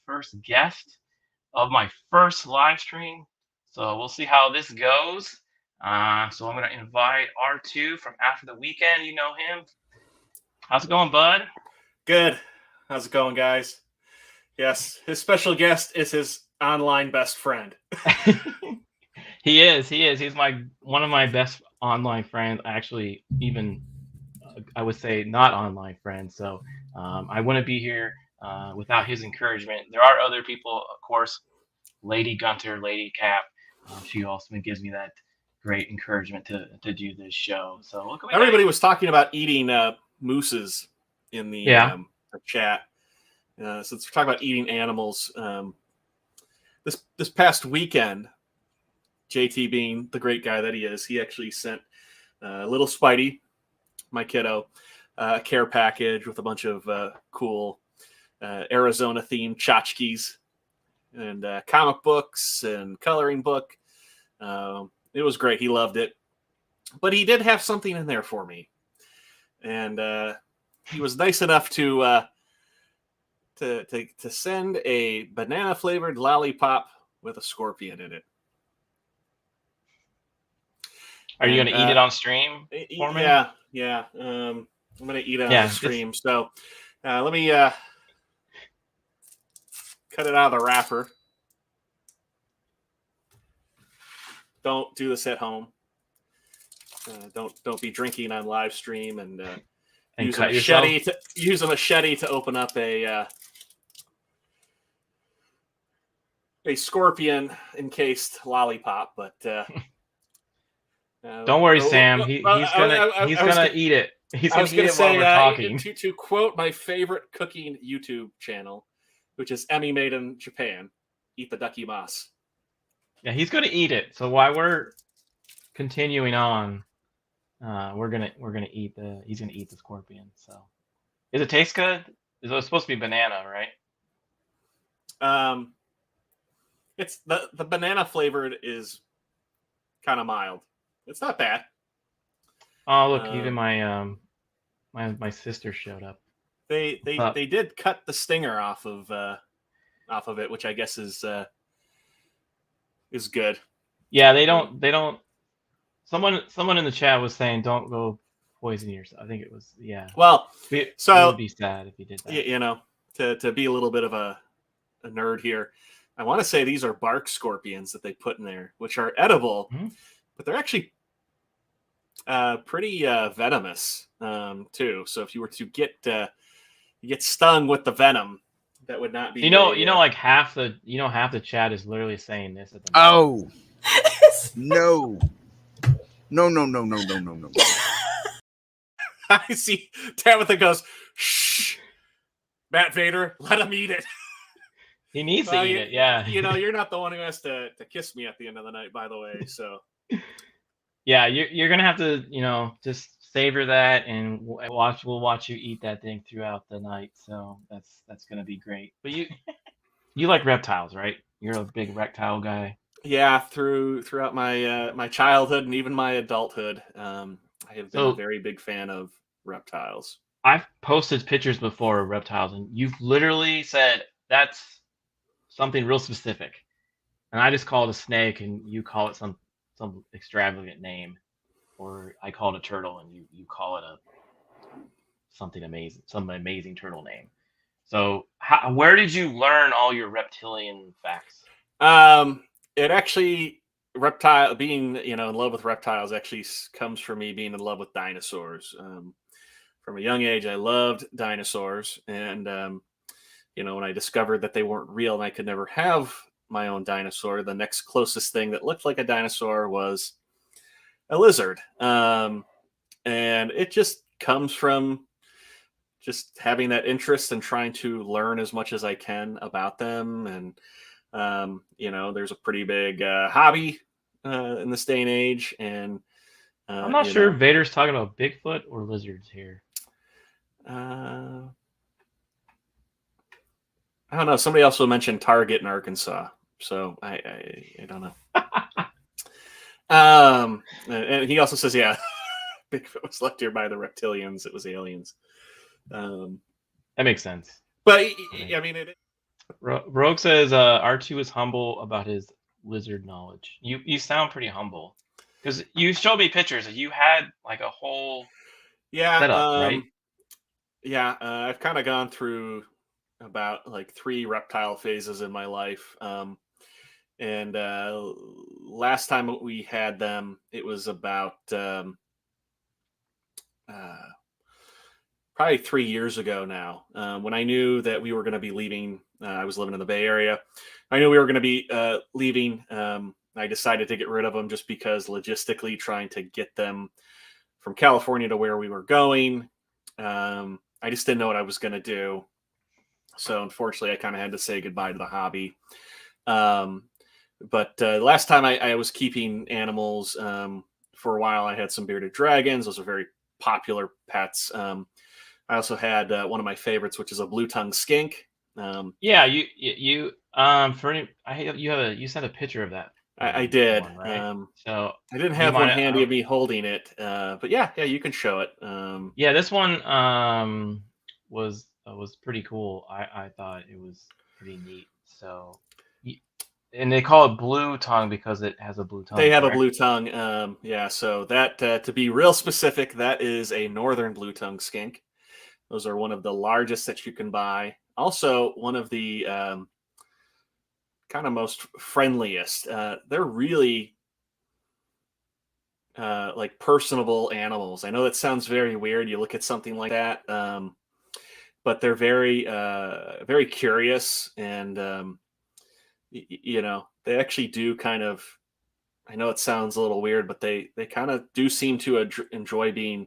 first guest of my first live stream. So we'll see how this goes. So I'm going to invite R2 from After the Weekend. You know him. How's it going, bud? Good. How's it going, guys? Yes, his special guest is his online best friend. He is. He's one of my best online friends. Actually, even I would say not online friends. So I wouldn't be here without his encouragement. There are other people, of course. Lady Gunter, Lady Cap. She also gives me that great encouragement to do this show. So look, everybody was talking about eating mooses in the chat. Since we're talking about eating animals, this past weekend, JT being the great guy that he is, he actually sent little Spidey, my kiddo, a care package with a bunch of cool Arizona-themed tchotchkes and comic books and coloring book. It was great. He loved it. But he did have something in there for me. And he was nice enough to send a banana-flavored lollipop with a scorpion in it. Are you going to eat it on stream for me? Yeah. I'm going to eat it on stream. So let me cut it out of the wrapper. Don't do this at home. Don't be drinking on live stream and use a machete to open up a scorpion encased lollipop. But don't worry, Sam. He's gonna eat it. He's gonna eat it while we're talking. To quote my favorite cooking YouTube channel, which is Emmy Made in Japan, "Eat the ducky mas." Yeah, he's gonna eat it. So while we're continuing on, he's gonna eat the scorpion. So, does it taste good? It's supposed to be banana, right? It's the banana flavored is kind of mild. It's not bad. Oh, look, even my sister showed up. They did cut the stinger off of it, which I guess is good. Yeah, they don't. Someone in the chat was saying don't go poison yourself. I think it was Well, it would be sad if you did that. You know, to be a little bit of a nerd here, I want to say these are bark scorpions that they put in there, which are edible, but they're actually pretty venomous too. So if you were to get stung with the venom, that would not be. Like half the chat is literally saying this at the moment. No. I see Tabitha goes, shh, Matt Vader, let him eat it. He needs to eat it, yeah. You're not the one who has to kiss me at the end of the night, by the way, so. Yeah, you're going to have to, just savor that and we'll watch you eat that thing throughout the night, so that's going to be great. But you like reptiles, right? You're a big reptile guy. Yeah, throughout my childhood and even my adulthood, I have been a very big fan of reptiles. I've posted pictures before of reptiles, and you've literally said that's something real specific, and I just call it a snake, and you call it some extravagant name, or I call it a turtle, and you call it some amazing turtle name. So, where did you learn all your reptilian facts? It actually being in love with reptiles actually comes from me being in love with dinosaurs. From a young age, I loved dinosaurs, and when I discovered that they weren't real and I could never have my own dinosaur, the next closest thing that looked like a dinosaur was a lizard, and it just comes from just having that interest and trying to learn as much as I can about them. And there's a pretty big hobby in this day and age, and I'm not sure if Vader's talking about Bigfoot or lizards here. I don't know. Somebody also mentioned Target in Arkansas, so I don't know. And he also says, yeah, Bigfoot was left here by the reptilians. It was aliens. That makes sense. But I mean, Rogue says R2 is humble about his lizard knowledge. You sound pretty humble because you showed me pictures. You had like a whole Yeah, setup, right? I've kind of gone through about like 3 reptile phases in my life. And last time we had them, it was about uh, probably 3 years ago now. When I knew that we were going to be leaving, I was living in the Bay Area. I knew we were going to be leaving. I decided to get rid of them just because logistically trying to get them from California to where we were going. I just didn't know what I was going to do. So unfortunately, I kind of had to say goodbye to the hobby. But last time I was keeping animals for a while, I had some bearded dragons. Those are very popular pets. I also had one of my favorites, which is a blue-tongued skink. Yeah, you you sent a picture of that. I did. One, right? So I didn't do you have one mind- handy of me holding it, but yeah, you can show it. Yeah, this one was pretty cool. I thought it was pretty neat. So, and they call it blue tongue because it has a blue tongue. They have correct? a blue tongue. Yeah, so that to be real specific, that is a northern blue tongue skink. Those are one of the largest that you can buy. Also, one of the kind of most friendliest. They're really like personable animals. I know that sounds very weird. You look at something like that, but they're very curious, and they actually do kind of. I know it sounds a little weird, but they kind of do seem to enjoy being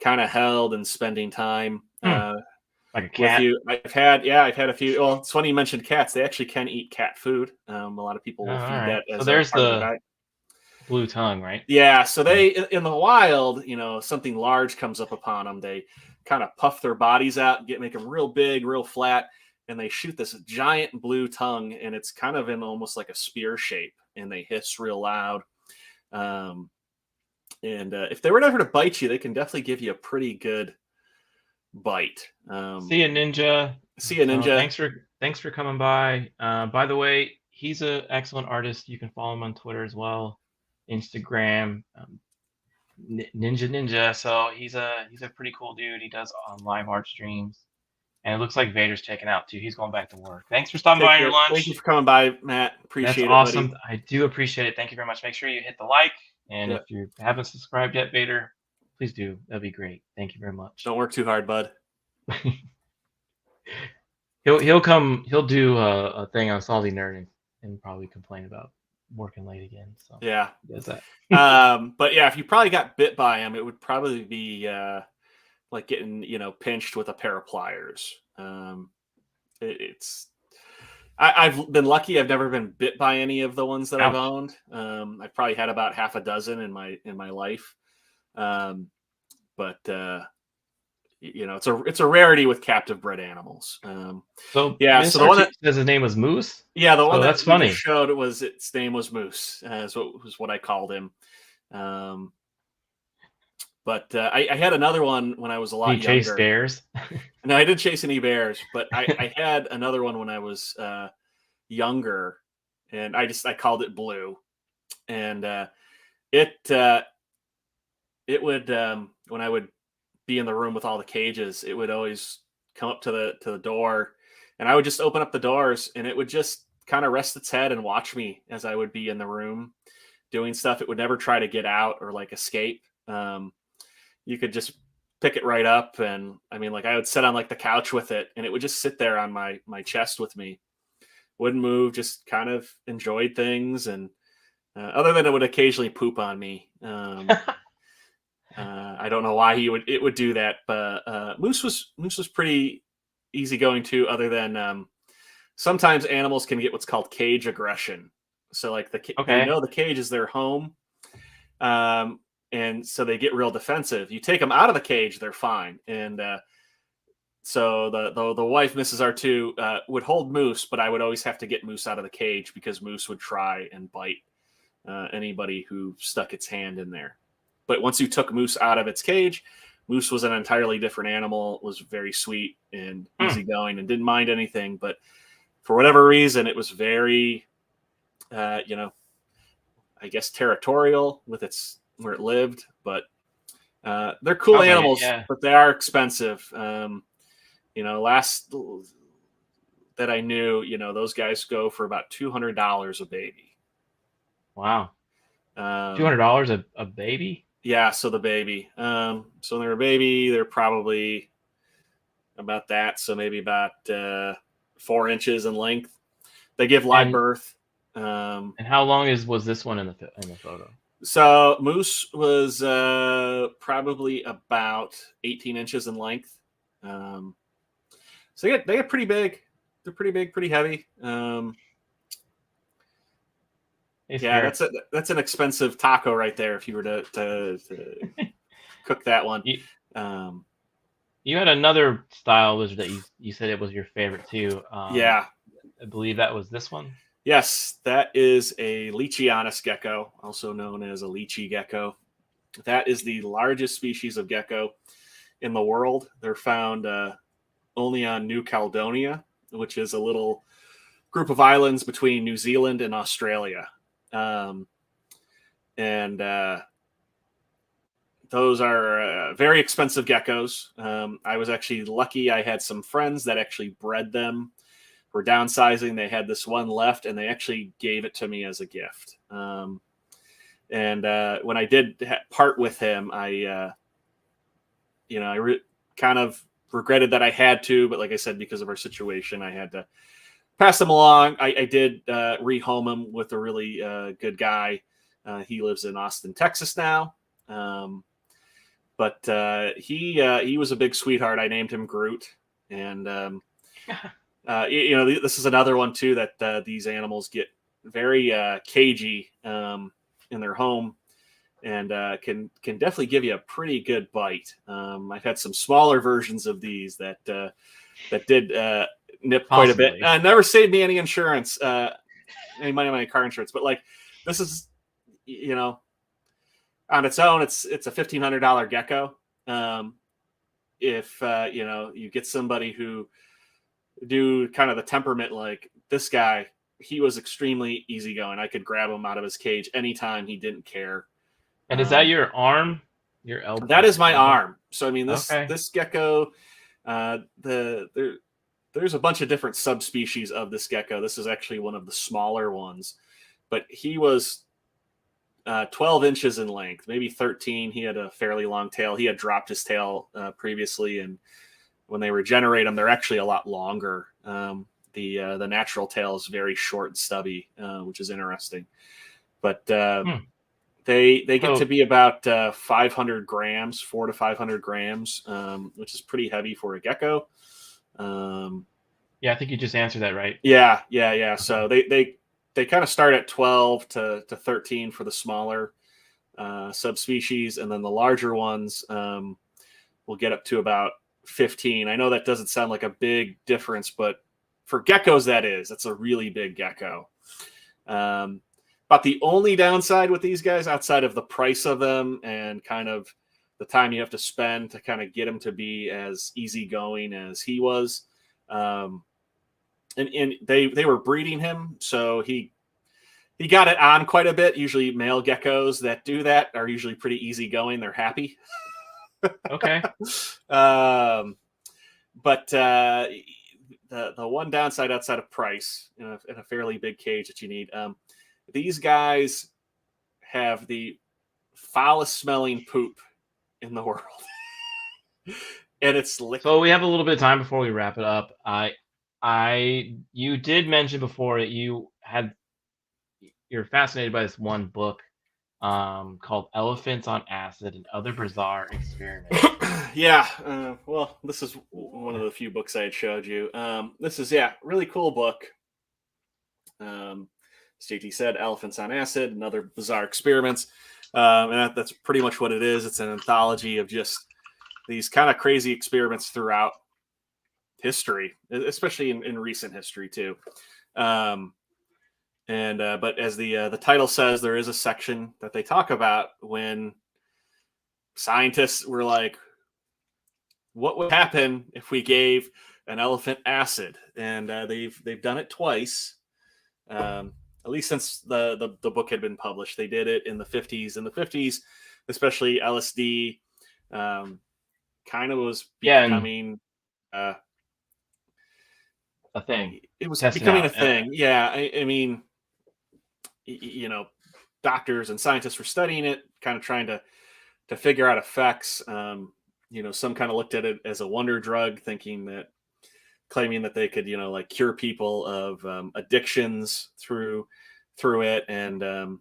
kind of held and spending time like a cat. with you. I've had a few. Well, it's funny you mentioned cats. They actually can eat cat food. A lot of people will feed that as there's part of their the diet. blue tongue, right? Yeah, so they in the wild, something large comes up upon them. They kind of puff their bodies out, make them real big, real flat, and they shoot this giant blue tongue, and it's kind of in almost like a spear shape, and they hiss real loud. And if they were ever to bite you, they can definitely give you a pretty good bite. See ya, Ninja. See ya, Ninja. Thanks for coming by. By the way, he's an excellent artist. You can follow him on Twitter as well, Instagram, Ninja. So he's a pretty cool dude. He does live art streams, and it looks like Vader's checking out too. He's going back to work. Thanks for stopping by on your lunch. Thank you for coming by, Matt. Appreciate it. That's awesome. Buddy. I do appreciate it. Thank you very much. Make sure you hit the like, and if you haven't subscribed yet, Vader, please do. That'd be great. Thank you very much. Don't work too hard, bud. He'll come. He'll do a thing on Salty Nerd and probably complain about working late again. So yeah, he does that. But yeah, if you probably got bit by him, it would probably be like getting pinched with a pair of pliers. I've been lucky. I've never been bit by any of the ones that I've owned. I've probably had about half a dozen in my life. But it's a rarity with captive bred animals. So the one that says his name was Moose. Yeah, the one that's funny. Showed its name was Moose. Was what I called him. But I had another one when I was a lot younger. He chased bears? No, I didn't chase any bears, but I had another one when I was younger, and I called it Blue, and it would when I would be in the room with all the cages, it would always come up to the door, and I would just open up the doors, and it would just kind of rest its head and watch me as I would be in the room doing stuff. It would never try to get out or like escape. You could just pick it right up, and I mean, like I would sit on like the couch with it, and it would just sit there on my chest with me, wouldn't move, just kind of enjoyed things, and other than it would occasionally poop on me. I don't know why it would do that, but Moose was pretty easygoing too. Other than sometimes animals can get what's called cage aggression. So like the cage is their home, and so they get real defensive. You take them out of the cage, they're fine. And so the wife, Mrs. R2, would hold Moose, but I would always have to get Moose out of the cage because Moose would try and bite anybody who stuck its hand in there. But once you took Moose out of its cage, Moose was an entirely different animal, was very sweet and easygoing and didn't mind anything. But for whatever reason, it was very, I guess territorial with its where it lived. But they're cool Sounds like it, animals, yeah. but they are expensive. Last that I knew, those guys go for about $200 a baby. Wow. $200 a baby? Yeah, so the baby. So when they're a baby, they're probably about that. So maybe about 4 inches in length. They give live birth. And how long was this one in the photo? So moose was probably about 18 inches in length. So they get pretty big. They're pretty big, pretty heavy. Yeah, that's an expensive taco right there. If you were to cook that one. You had another style lizard that you said it was your favorite too. Yeah, I believe that was this one. Yes, that is a Lychee gecko, also known as a Lychee gecko. That is the largest species of gecko in the world. They're found only on New Caledonia, which is a little group of islands between New Zealand and Australia. Those are very expensive geckos. I was actually lucky. I had some friends that actually bred them. Were downsizing. They had this one left, and they actually gave it to me as a gift. When I did part with him, I kind of regretted that I had to, but like I said, because of our situation, I had to pass him along. I did rehome him with a really good guy. He lives in Austin, Texas now. But he was a big sweetheart. I named him Groot, and this is another one too that these animals get very cagey in their home, and can definitely give you a pretty good bite. I've had some smaller versions of these that did nip quite a bit. Never saved me any insurance, any money on my car insurance, but like this is, on its own, it's a $1,500 gecko. If you get somebody who do kind of the temperament like this guy, he was extremely easygoing. I could grab him out of his cage anytime. He didn't care. And is that your arm? Your elbow? That is my arm. So I mean, Okay. this gecko, there's a bunch of different subspecies of this gecko. This is actually one of the smaller ones, but he was 12 inches in length, maybe 13. He had a fairly long tail. He had dropped his tail previously, and when they regenerate them, they're actually a lot longer. The natural tail is very short and stubby, which is interesting. But they get to be about 500 grams, 400 to 500 grams, which is pretty heavy for a gecko. Yeah, I think you just answered that right. Yeah. So they kind of start at 12 to 13 for the smaller subspecies, and then the larger ones will get up to about 15. I know that doesn't sound like a big difference, but for geckos, that's a really big gecko. But the only downside with these guys, outside of the price of them and kind of the time you have to spend to kind of get them to be as easygoing as he was, and they were breeding him, so he got it on quite a bit. Usually male geckos that do that are usually pretty easygoing. They're happy. Okay. But the one downside outside of price in a fairly big cage that you need, these guys have the foulest smelling poop in the world. And it's liquid. So we have a little bit of time before we wrap it up. You did mention before that you're fascinated by this one book called Elephants on Acid and Other Bizarre Experiments. Yeah. Well, this is one of the few books I had showed you. This is, really cool book. As JT said, Elephants on Acid and Other Bizarre Experiments. And that's pretty much what it is. It's an anthology of just these kind of crazy experiments throughout history, especially in recent history too. But as the title says, there is a section that they talk about when scientists were like, what would happen if we gave an elephant acid, and they've done it twice. At least since the book had been published, they did it in the 50s. In the 50s, especially LSD, kind of was Yeah, and becoming. a thing. It was Testing becoming a out. thing. Yeah, I mean, you know, doctors and scientists were studying it, kind of trying to figure out effects. You know, some kind of looked at it as a wonder drug, claiming that they could, like cure people of addictions through it, and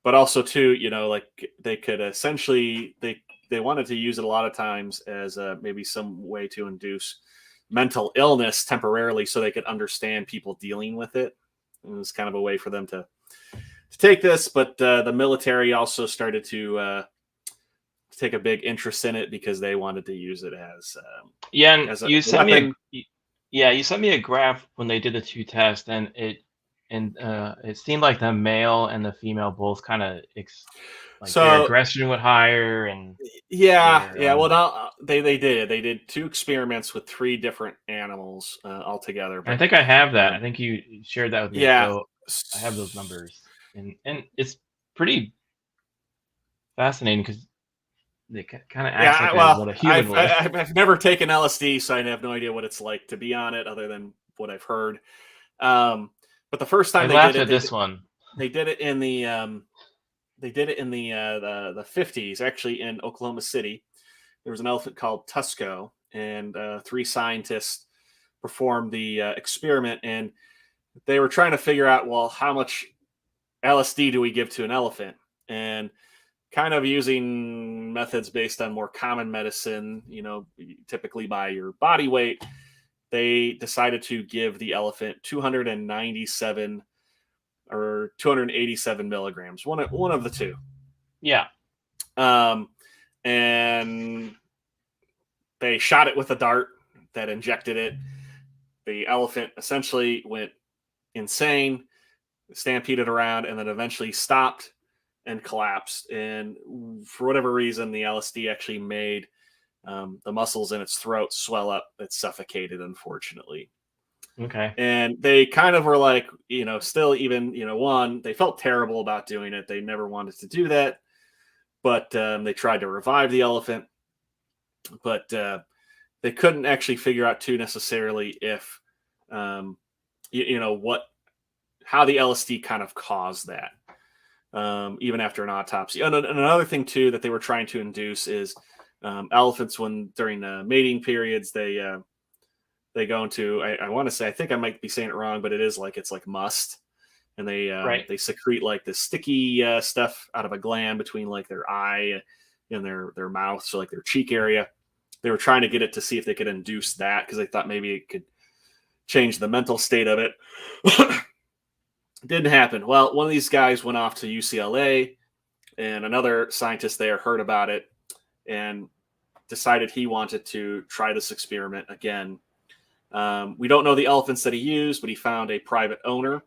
but also too, like they could essentially they wanted to use it a lot of times as maybe some way to induce mental illness temporarily, so they could understand people dealing with it. It was kind of a way for them to take this, but the military also started to take a big interest in it because they wanted to use it as and as a you sent weapon. you sent me a graph when they did the two tests, and it seemed like the male and the female both kind of like their So aggression went higher, and yeah, their yeah. Well, now they did 2 experiments with 3 different animals altogether. I But think I have that. I think you shared that with me, yeah, so I have those numbers, and it's pretty fascinating because it kind of acts like Well, what a human would. I've never taken LSD, so I have no idea what it's like to be on it, other than what I've heard. But the first I time they did laughed it, at this one. they did it in the 50s, actually, in Oklahoma City. There was an elephant called Tusco, and 3 scientists performed the experiment, and they were trying to figure out, well, how much LSD do we give to an elephant, and kind of using methods based on more common medicine, typically by your body weight. They decided to give the elephant 297 or 287 milligrams, one of the two. Yeah. And they shot it with a dart that injected it. The elephant essentially went insane, stampeded around, and then eventually stopped and collapsed. And for whatever reason, the LSD actually made the muscles in its throat swell up. It suffocated, unfortunately. Okay. And they kind of were like, still even, one, they felt terrible about doing it. They never wanted to do that. But they tried to revive the elephant. But they couldn't actually figure out too necessarily if, how the LSD kind of caused that. Even after an autopsy. And another thing too that they were trying to induce is elephants, when during mating periods, they go into, I want to say, I think I might be saying it wrong, but it's like must, and they secrete like this sticky stuff out of a gland between like their eye and their mouth, so like their cheek area. They were trying to get it to see if they could induce that, because they thought maybe it could change the mental state of it. Didn't happen. Well, one of these guys went off to UCLA, and another scientist there heard about it and decided he wanted to try this experiment again. We don't know the elephants that he used, but he found a private owner.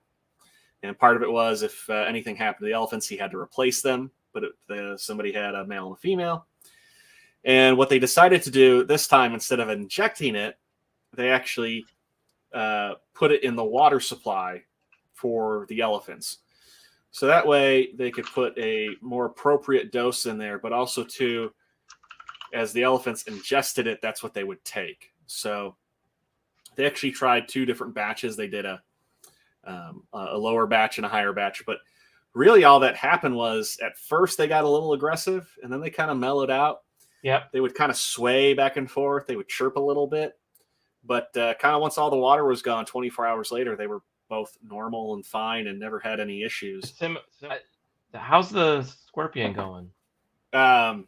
And part of it was, if anything happened to the elephants, he had to replace them. But somebody had a male and a female. And what they decided to do this time, instead of injecting it, they actually put it in the water supply for the elephants. So that way they could put a more appropriate dose in there, but also too, as the elephants ingested it, that's what they would take. So they actually tried 2 different batches. They did a lower batch and a higher batch, but really all that happened was, at first they got a little aggressive, and then they kind of mellowed out. Yep. They would kind of sway back and forth. They would chirp a little bit, but kind of once all the water was gone, 24 hours later, they were both normal and fine and never had any issues. How's the scorpion going? I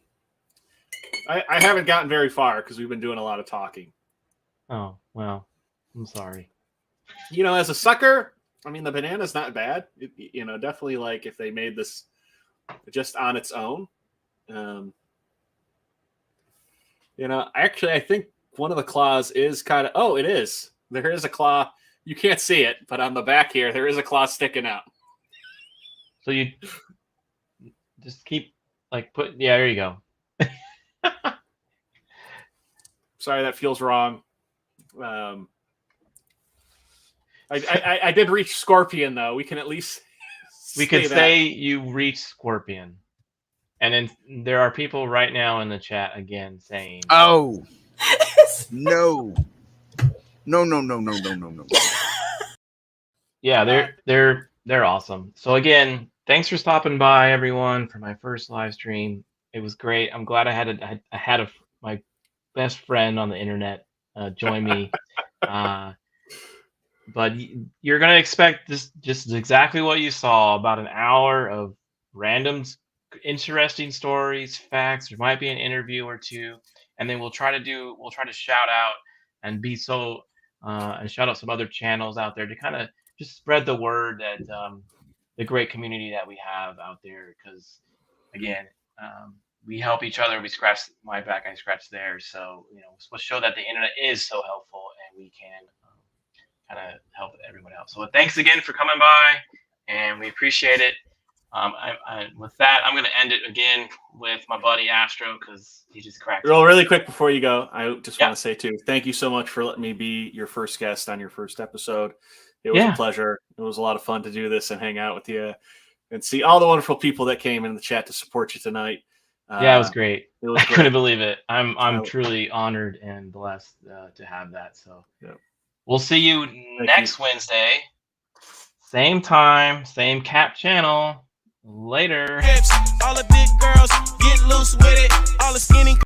haven't gotten very far because we've been doing a lot of talking. Oh, well, I'm sorry. As a sucker, I mean, the banana's not bad. Definitely, like, if they made this just on its own. Actually, I think one of the claws is kind of, it is. There is a claw. You can't see it, but on the back here, there is a claw sticking out. So you just keep yeah, there you go. Sorry, that feels wrong. I did reach Scorpion though. We can at least say you reached Scorpion. And then there are people right now in the chat again saying, "Oh, no. Yeah, they're awesome. So again, thanks for stopping by, everyone, for my first live stream. It was great. I'm glad I had my best friend on the internet join me. But you're gonna expect this just exactly what you saw, about an hour of random interesting stories, facts. There might be an interview or two, and then we'll try to shout out and and shout out some other channels out there to kind of just spread the word that the great community that we have out there. Because again, we help each other. We scratch my back, I scratch theirs. So we'll show that the internet is so helpful, and we can kind of help everyone else. So thanks again for coming by, and we appreciate it. With that, I'm going to end it again with my buddy Astro, because he just cracked. Really quick before you go, I just want to say too, thank you so much for letting me be your first guest on your first episode. It was a pleasure. It was a lot of fun to do this and hang out with you and see all the wonderful people that came in the chat to support you tonight. Yeah, it was great. I couldn't believe it. I'm truly honored and blessed to have that. So we'll see you next Wednesday. Same time, same Cap channel. Later. All the big girls get loose with it. All the skinny